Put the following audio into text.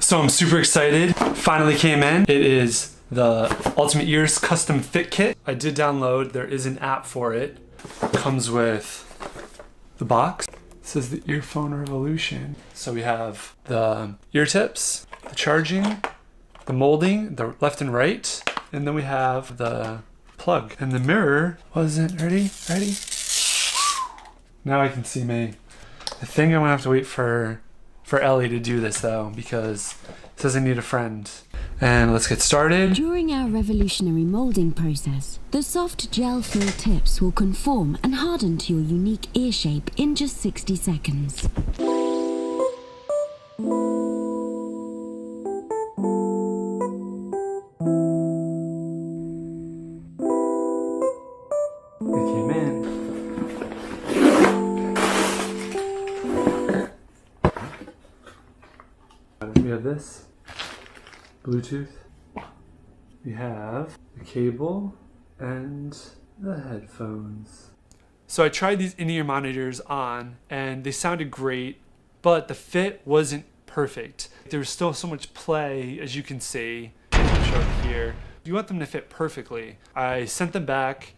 So I'm super excited. Finally came in. It is the Ultimate Ears custom fit kit. I did download. There is an app for it. Comes with the box. It says the earphone revolution. So we have the ear tips, the charging, the molding, the left and right, and then we have the plug. And the mirror wasn't ready. Now I can see me. I think I'm gonna have to wait for Ellie to do this though, because it says I need a friend. And let's get started. During our revolutionary molding process, the soft gel-filled tips will conform and harden to your unique ear shape in just 60 seconds. They came in. We have this Bluetooth. We have the cable and the headphones. So I tried these in-ear monitors on and they sounded great, but the fit wasn't perfect. There was still so much play, as you can see. I'll show it here. You want them to fit perfectly. I sent them back.